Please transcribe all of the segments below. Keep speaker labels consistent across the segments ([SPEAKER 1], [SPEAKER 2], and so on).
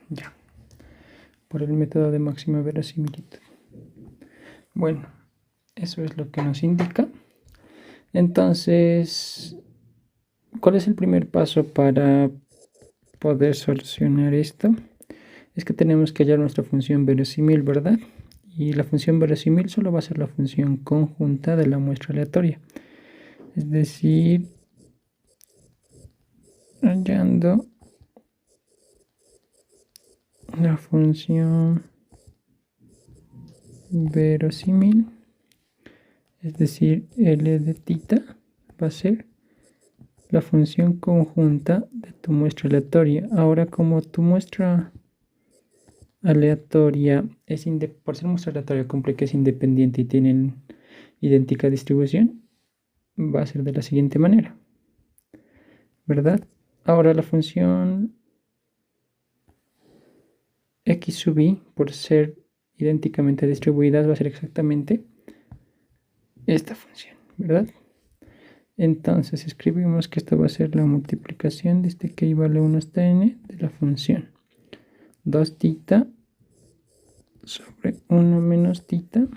[SPEAKER 1] Ya, por el método de máxima verosimilitud. Bueno, eso es lo que nos indica. Entonces, ¿cuál es el primer paso para poder solucionar esto? Es que tenemos que hallar nuestra función verosímil, ¿verdad? Y la función verosímil solo va a ser la función conjunta de la muestra aleatoria. Es decir, hallando la función verosímil, es decir, L de tita va a ser la función conjunta de tu muestra aleatoria. Ahora, como tu muestra aleatoria por ser muestra aleatoria cumple que es independiente y tienen idéntica distribución, va a ser de la siguiente manera, ¿verdad? Ahora la función x sub i, por ser idénticamente distribuidas, va a ser exactamente esta función, ¿verdad? Entonces escribimos que esto va a ser la multiplicación de este que vale 1 hasta n de la función 2 tita sobre 1 menos tita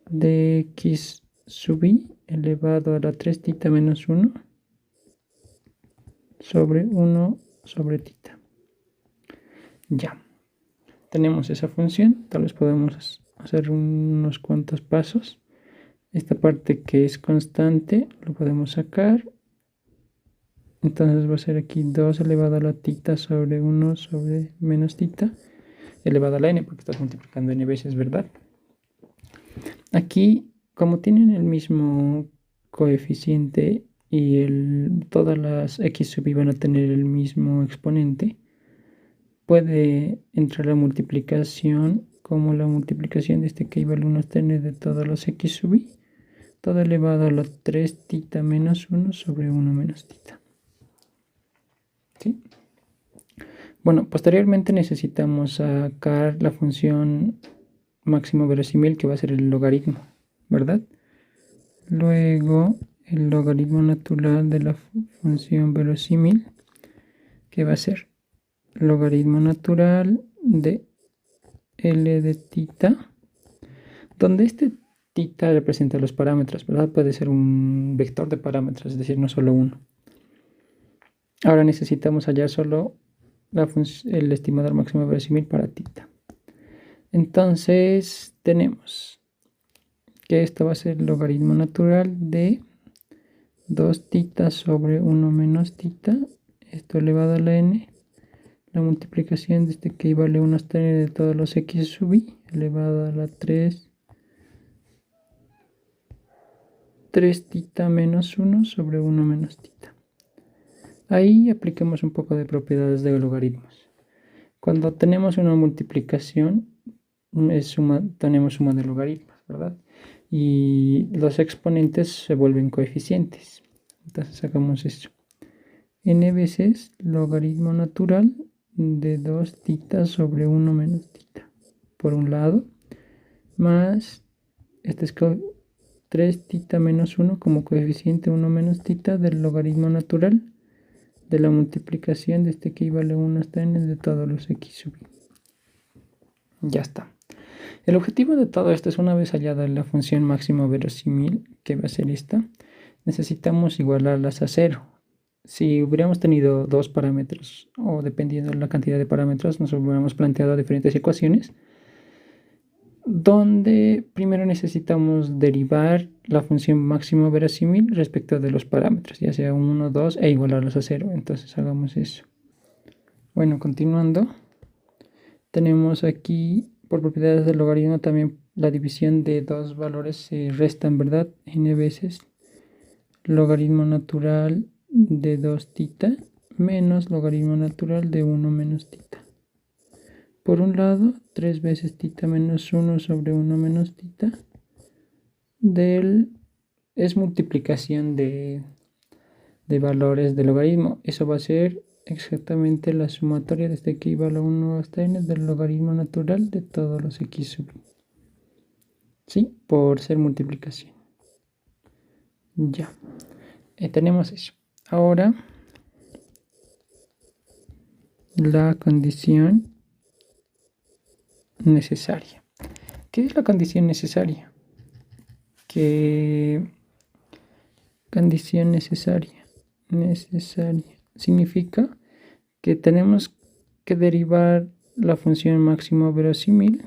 [SPEAKER 1] de x sub i elevado a la 3 tita menos 1 sobre 1 sobre tita. Ya, tenemos esa función, tal vez podemos hacer unos cuantos pasos. Esta parte que es constante lo podemos sacar. Entonces va a ser aquí 2 elevado a la tita sobre 1 sobre menos tita elevado a la n, porque estás multiplicando n veces, ¿verdad? Aquí, como tienen el mismo coeficiente y todas las x sub i van a tener el mismo exponente, puede entrar la multiplicación como la multiplicación de este que igual 1 hasta n de todos los x sub i, todo elevado a la 3 tita menos 1 sobre 1 menos tita. ¿Sí? Bueno, posteriormente necesitamos sacar la función máximo verosímil, que va a ser el logaritmo, ¿verdad? Luego el logaritmo natural de la función verosímil, que va a ser logaritmo natural de L de tita, donde este tita representa los parámetros, ¿verdad? Puede ser un vector de parámetros, es decir, no solo uno. Ahora necesitamos hallar solo el estimador máximo verosímil para tita. Entonces tenemos que esto va a ser el logaritmo natural de 2 tita sobre 1 menos tita, esto elevado a la n, la multiplicación de este que vale 1 hasta n de todos los x sub i, elevado a la 3 tita menos 1 sobre 1 menos tita. Ahí aplicamos un poco de propiedades de logaritmos. Cuando tenemos una multiplicación, tenemos suma de logaritmos, ¿verdad? Y los exponentes se vuelven coeficientes. Entonces sacamos esto. N veces logaritmo natural de 2 tita sobre 1 menos tita. Por un lado, más este es 3 tita menos 1 como coeficiente 1 menos tita del logaritmo natural de la multiplicación de este que vale 1 hasta n de todos los x sub i. Ya está. El objetivo de todo esto es, una vez hallada la función máximo verosímil, que va a ser esta, necesitamos igualarlas a 0. Si hubiéramos tenido dos parámetros, o dependiendo de la cantidad de parámetros, nos hubiéramos planteado diferentes ecuaciones, donde primero necesitamos derivar la función máximo verosímil respecto de los parámetros, ya sea 1, 2, e igualarlos a 0. Entonces hagamos eso. Bueno, continuando, tenemos aquí, por propiedades del logaritmo, también la división de dos valores se restan, ¿verdad? N veces logaritmo natural de 2 tita menos logaritmo natural de 1 menos tita. Por un lado, 3 veces tita menos 1 sobre 1 menos tita es multiplicación de valores del logaritmo. Eso va a ser exactamente la sumatoria desde que igual a 1 hasta n del logaritmo natural de todos los x sub i. ¿Sí? Por ser multiplicación. Ya. Tenemos eso. Ahora la condición necesaria. ¿Qué es la condición necesaria? Que condición necesaria significa que tenemos que derivar la función máximo verosímil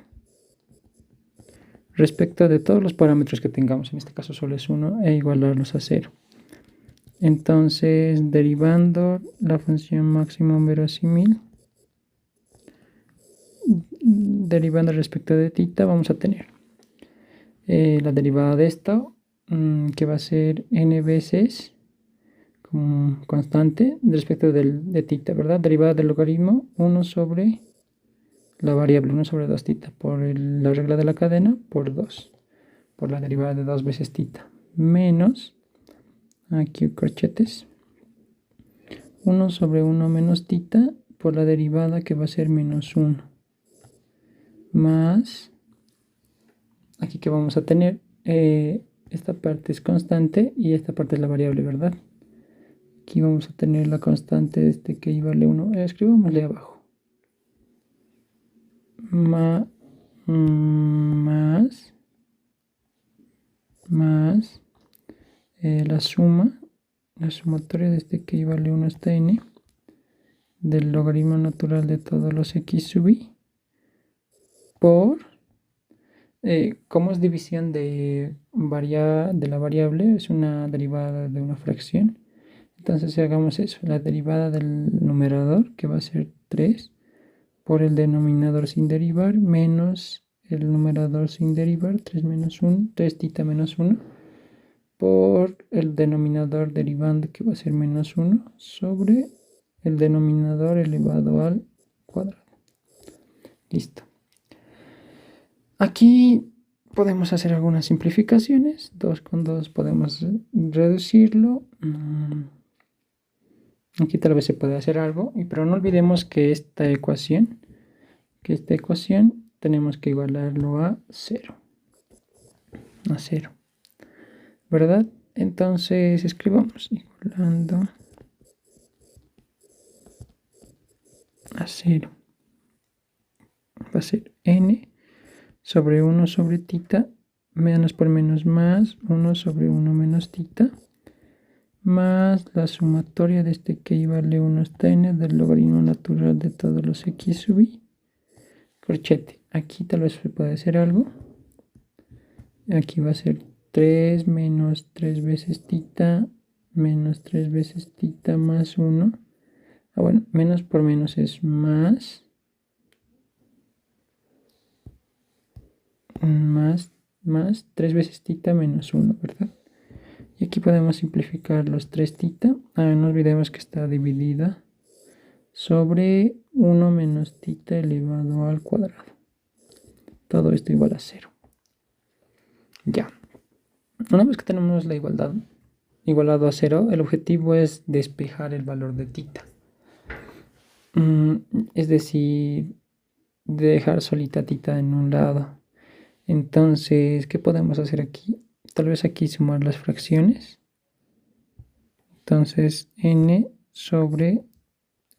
[SPEAKER 1] respecto de todos los parámetros que tengamos, en este caso solo es 1, e igualarlos a 0. Entonces, derivando la función máximo verosímil, derivando respecto de θ, vamos a tener la derivada de esto, que va a ser n veces como constante respecto de θ, ¿verdad? Derivada del logaritmo 1 sobre la variable 1 sobre 2θ por la regla de la cadena por 2, por la derivada de 2 veces θ, menos, aquí corchetes, 1 sobre 1 menos θ por la derivada que va a ser menos 1, más, aquí que vamos a tener, esta parte es constante y esta parte es la variable, ¿verdad? Aquí vamos a tener la constante que y vale 1, escribámosle abajo, más la sumatoria de que y vale 1 hasta n del logaritmo natural de todos los x sub i por, como es división de la variable, es una derivada de una fracción, entonces si hagamos eso, la derivada del numerador, que va a ser 3, por el denominador sin derivar, menos el numerador sin derivar, 3 menos 1, 3θ menos 1, por el denominador derivando, que va a ser menos 1, sobre el denominador elevado al cuadrado. Listo. Aquí podemos hacer algunas simplificaciones. 2 con 2 podemos reducirlo. Aquí tal vez se puede hacer algo, pero no olvidemos que esta ecuación tenemos que igualarlo a 0. A 0. ¿Verdad? Entonces escribamos igualando a 0. Va a ser n sobre 1 sobre θ, menos por menos más 1 sobre 1 menos θ, más la sumatoria de que y vale 1 hasta n del logaritmo natural de todos los x sub i, corchete. Aquí tal vez se puede hacer algo. Aquí va a ser 3 menos 3 veces θ menos 3 veces θ más 1. Bueno, menos por menos es más 3 veces θ menos 1, ¿verdad? Y aquí podemos simplificar los 3θ. No olvidemos que está dividida sobre 1 menos θ elevado al cuadrado. Todo esto igual a 0. Ya. Una vez que tenemos la igualdad igualado a 0, el objetivo es despejar el valor de θ. Es decir, dejar solita θ en un lado. Entonces, ¿qué podemos hacer aquí? Tal vez aquí sumar las fracciones. Entonces, n sobre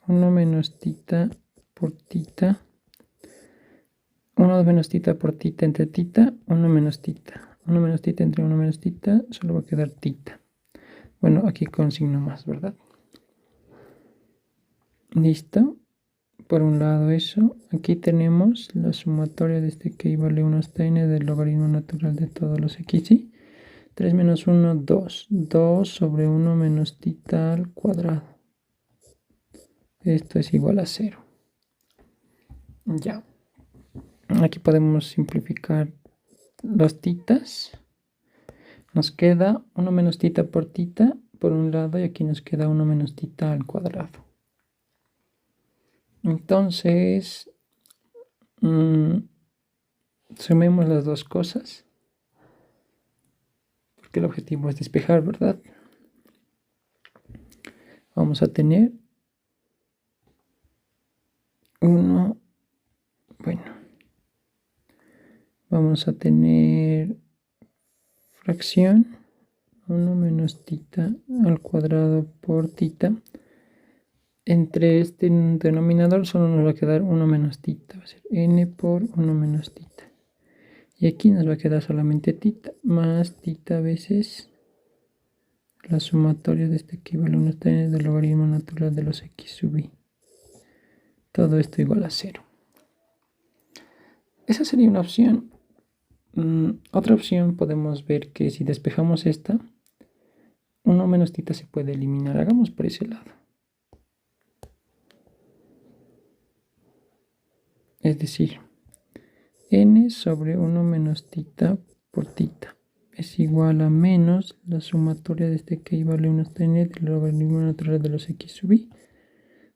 [SPEAKER 1] 1 menos θ por θ, 1 menos θ por θ entre θ, 1 menos θ. 1 menos θ entre 1 menos θ, solo va a quedar θ. Bueno, aquí con signo más, ¿verdad? Listo. Por un lado eso. Aquí tenemos la sumatoria de que y vale 1 hasta n del logaritmo natural de todos los x, ¿sí? 3 menos 1, 2. 2 sobre 1 menos θ al cuadrado. Esto es igual a 0. Ya. Aquí podemos simplificar los θs. Nos queda 1 menos θ por un lado y aquí nos queda 1 menos θ al cuadrado. Entonces, sumemos las dos cosas, porque el objetivo es despejar, ¿verdad? Vamos a tener 1, bueno, vamos a tener fracción 1 menos θ al cuadrado por θ. entre este denominador solo nos va a quedar 1 menos tita, va a ser n por 1 menos tita. Y aquí nos va a quedar solamente tita, más tita veces la sumatoria de este que equivale a 1 hasta n del logaritmo natural de los x sub i. Todo esto igual a 0. Esa sería una opción. Otra opción podemos ver que si despejamos esta, 1 menos tita se puede eliminar. Hagamos por ese lado. Es decir, n sobre 1 menos tita por tita es igual a menos la sumatoria de este que vale 1 hasta n del logaritmo natural de los x sub i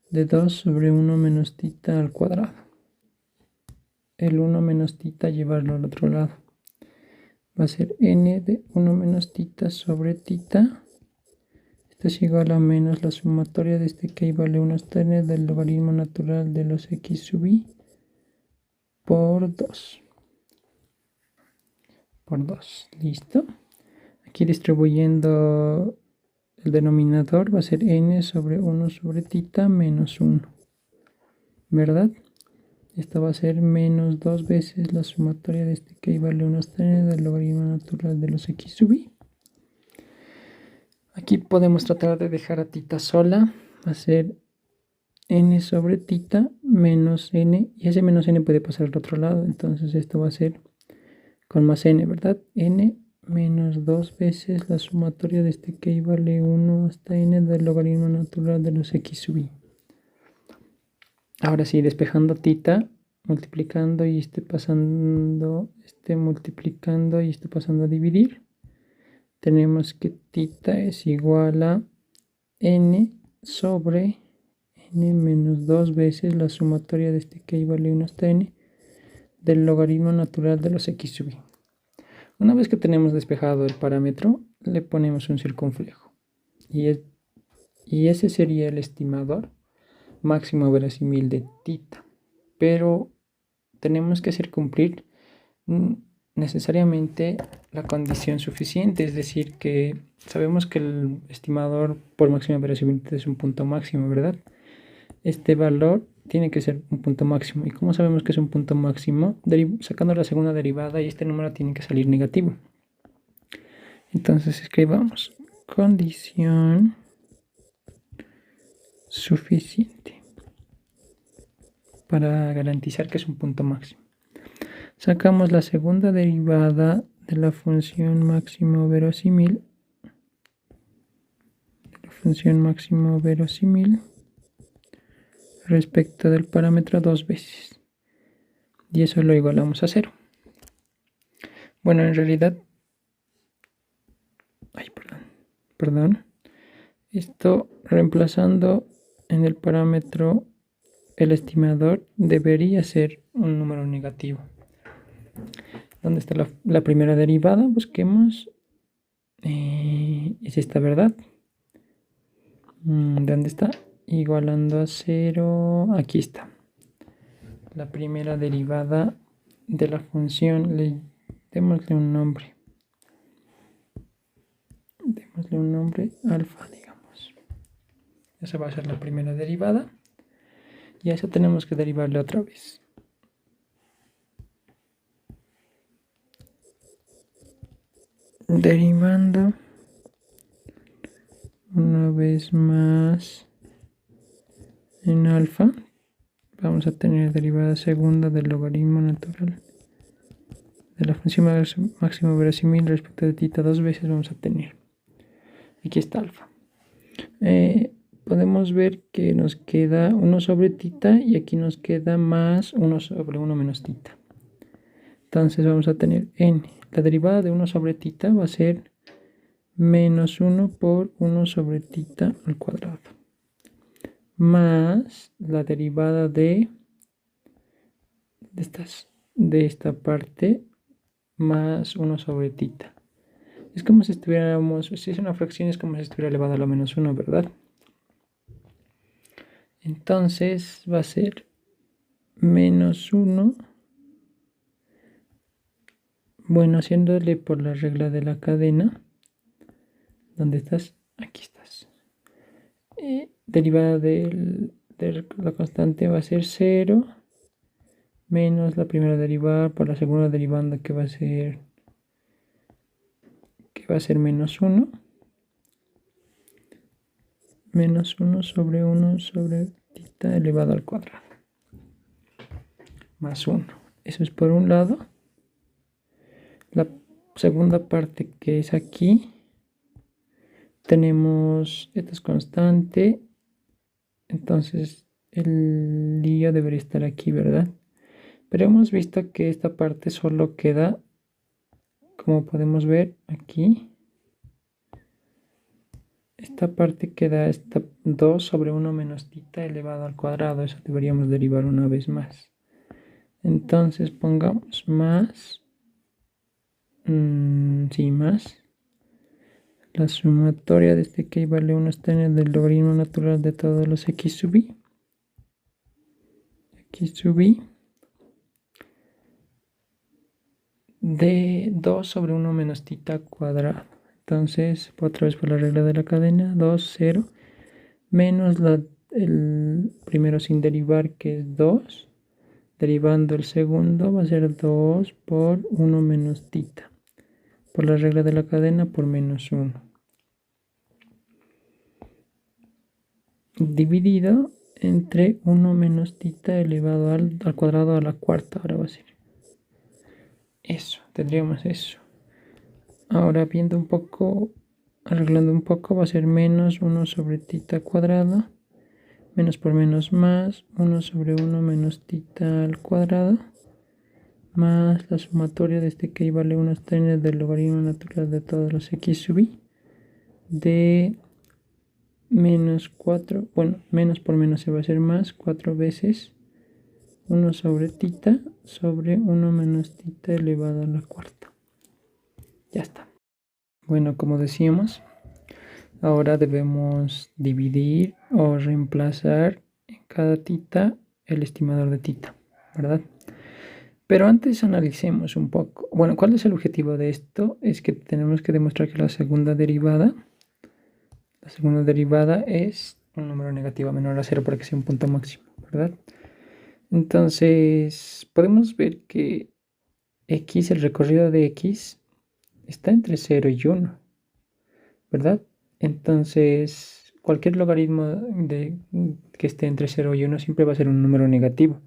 [SPEAKER 1] de 2 sobre 1 menos tita al cuadrado. El 1 menos tita llevarlo al otro lado. Va a ser n de 1 menos tita sobre tita. Esto es igual a menos la sumatoria de este que vale 1 hasta n del logaritmo natural de los x sub i por 2. Por 2. ¿Listo? Aquí distribuyendo el denominador va a ser n sobre 1 sobre tita menos 1. ¿Verdad? Esto va a ser menos 2 veces la sumatoria de este que vale 1 hasta n del logaritmo natural de los x sub i. Aquí podemos tratar de dejar a tita sola. Va a ser n sobre tita menos n. Y ese menos n puede pasar al otro lado. Entonces esto va a ser con más n, ¿verdad? N menos 2 veces la sumatoria de este que vale 1 hasta n del logaritmo natural de los x sub i. Ahora sí, despejando tita, multiplicando y multiplicando y pasando a dividir. Tenemos que tita es igual a n sobre n menos 2 veces la sumatoria de este que vale 1 hasta n del logaritmo natural de los x sub i. Una vez que tenemos despejado el parámetro, le ponemos un circunflejo. Y ese sería el estimador máximo verosímil de tita. Pero tenemos que hacer cumplir necesariamente la condición suficiente, es decir, que sabemos que el estimador por máxima verosimilitud es un punto máximo, ¿verdad? Este valor tiene que ser un punto máximo. ¿Y cómo sabemos que es un punto máximo? Sacando la segunda derivada y este número tiene que salir negativo. Entonces escribamos condición suficiente para garantizar que es un punto máximo. Sacamos la segunda derivada de la función máximo verosímil. Respecto del parámetro 2 veces. Y eso lo igualamos a 0. Bueno, en realidad... Perdón. Esto reemplazando en el parámetro el estimador debería ser un número negativo. ¿Dónde está la primera derivada? Busquemos. Es esta, ¿verdad? ¿Dónde está? Igualando a 0. Aquí está. La primera derivada de la función. Démosle un nombre. Alfa, digamos. Esa va a ser la primera derivada. Y a eso tenemos que derivarle otra vez. Derivando una vez más en alfa, vamos a tener derivada segunda del logaritmo natural de la función máximo verosímil respecto de tita 2 veces vamos a tener. Aquí está alfa. Podemos ver que nos queda 1 sobre tita y aquí nos queda más 1 sobre 1 menos tita. Entonces vamos a tener n. La derivada de 1 sobre tita va a ser menos 1 por 1 sobre tita al cuadrado. Más la derivada de esta parte más 1 sobre tita. Es como si estuviéramos, si es una fracción es como si estuviera elevado a la menos 1, ¿verdad? Entonces va a ser menos 1. Bueno, haciéndole por la regla de la cadena. ¿Dónde estás? Aquí estás. derivada de la constante va a ser 0 menos la primera derivada por la segunda derivanda que va a ser menos 1. Menos 1 sobre 1 sobre tita elevado al cuadrado. Más 1. Eso es por un lado. La segunda parte que es aquí. Tenemos, esta es constante. Entonces el lío debería estar aquí, ¿verdad? Pero hemos visto que esta parte solo queda, como podemos ver aquí, esta parte queda 2 sobre 1 menos tita elevado al cuadrado. Eso deberíamos derivar una vez más. Entonces pongamos más, más. La sumatoria de este que vale 1 está en el del logaritmo natural de todos los x sub i. X sub i de 2 sobre 1 menos tita cuadrado. Entonces, otra vez por la regla de la cadena, 2, 0, menos el primero sin derivar, que es 2. Derivando el segundo va a ser 2 por 1 menos tita. Por la regla de la cadena, por menos 1. Dividido entre 1 menos tita elevado al cuadrado a la cuarta. Ahora va a ser eso, tendríamos eso. Ahora viendo un poco, arreglando un poco, va a ser menos 1 sobre tita cuadrado, menos por menos más, 1 sobre 1 menos tita al cuadrado, más la sumatoria de este que vale 1 está en el del logaritmo natural de todos los x sub i, de menos 4, bueno, menos por menos se va a hacer más, 4 veces 1 sobre tita sobre 1 menos tita elevado a la cuarta. Ya está. Bueno, como decíamos, ahora debemos dividir o reemplazar en cada tita el estimador de tita, ¿verdad? Pero antes analicemos un poco. Bueno, ¿cuál es el objetivo de esto? Es que tenemos que demostrar que la segunda derivada es un número negativo menor a 0 para que sea un punto máximo, ¿verdad? Entonces, podemos ver que x, el recorrido de x, está entre 0 y 1, ¿verdad? Entonces, cualquier logaritmo que esté entre 0 y 1 siempre va a ser un número negativo.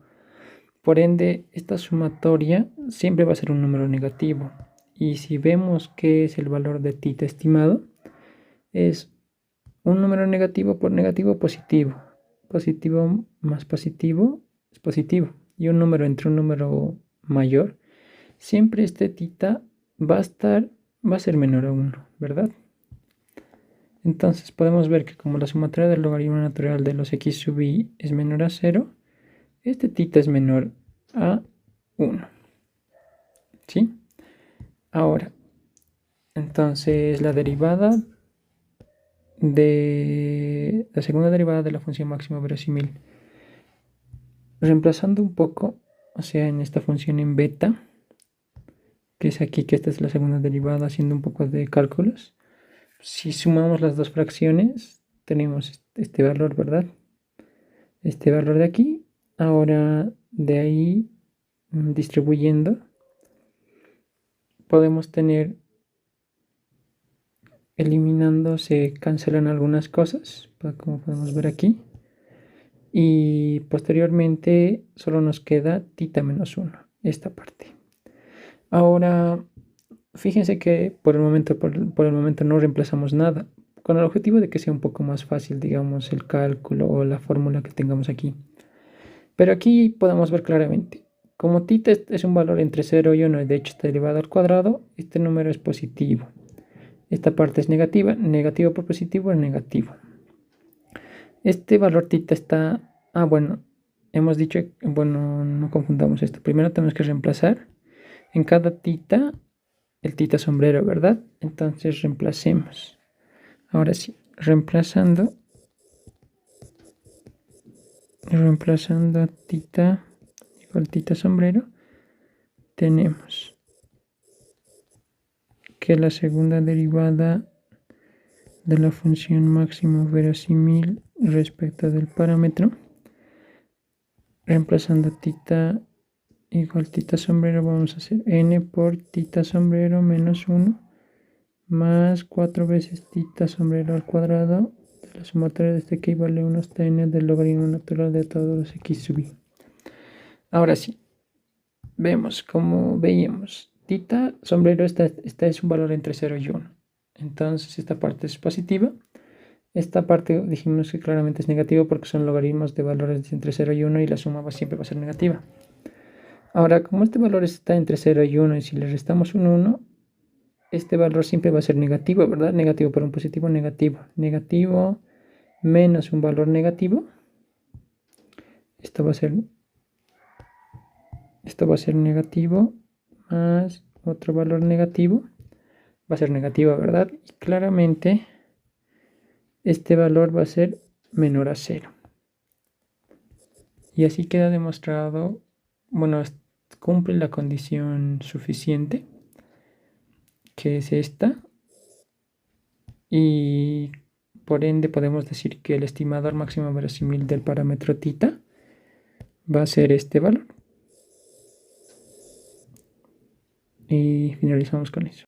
[SPEAKER 1] Por ende, esta sumatoria siempre va a ser un número negativo. Y si vemos que es el valor de tita estimado, es un número negativo por negativo positivo. Positivo más positivo es positivo. Y un número entre un número mayor, siempre este tita va a ser menor a 1, ¿verdad? Entonces podemos ver que como la sumatoria del logaritmo natural de los x sub i es menor a 0, este tita es menor a 1. ¿Sí? Ahora, entonces la segunda derivada de la función máxima verosímil, reemplazando un poco, o sea, en esta función en beta, que es aquí, que esta es la segunda derivada, haciendo un poco de cálculos. Si sumamos las dos fracciones, tenemos este valor, ¿verdad? Este valor de aquí. Ahora, de ahí, distribuyendo, podemos tener, eliminando, se cancelan algunas cosas, como podemos ver aquí. Y posteriormente solo nos queda tita menos 1, esta parte. Ahora, fíjense que por el momento no reemplazamos nada, con el objetivo de que sea un poco más fácil, digamos, el cálculo o la fórmula que tengamos aquí. Pero aquí podemos ver claramente, como tita es un valor entre 0 y 1, de hecho está elevado al cuadrado, este número es positivo. Esta parte es negativa, negativo por positivo es negativo. Este valor tita está, bueno, hemos dicho, bueno, no confundamos esto. Primero tenemos que reemplazar en cada tita el tita sombrero, ¿verdad? Entonces reemplacemos. Ahora sí, reemplazando tita igual tita sombrero, tenemos que la segunda derivada de la función máximo verosímil respecto del parámetro, reemplazando tita igual tita sombrero, vamos a hacer n por tita sombrero menos 1 más 4 veces tita sombrero al cuadrado de la sumatoria de este que equivale a 1 hasta n del logaritmo natural de todos los x sub i. Ahora sí, vemos como veíamos, tita sombrero, esta es un valor entre 0 y 1. Entonces esta parte es positiva. Esta parte dijimos que claramente es negativa porque son logaritmos de valores entre 0 y 1 y la suma siempre va a ser negativa. Ahora, como este valor está entre 0 y 1 y si le restamos un 1, este valor siempre va a ser negativo, ¿verdad? Negativo por un positivo, negativo. Negativo menos un valor negativo. Esto va a ser negativo más otro valor negativo. Va a ser negativo, ¿verdad? Y claramente este valor va a ser menor a 0. Y así queda demostrado, bueno, cumple la condición suficiente, que es esta, y por ende podemos decir que el estimador máximo verosímil del parámetro tita va a ser este valor. Y finalizamos con eso.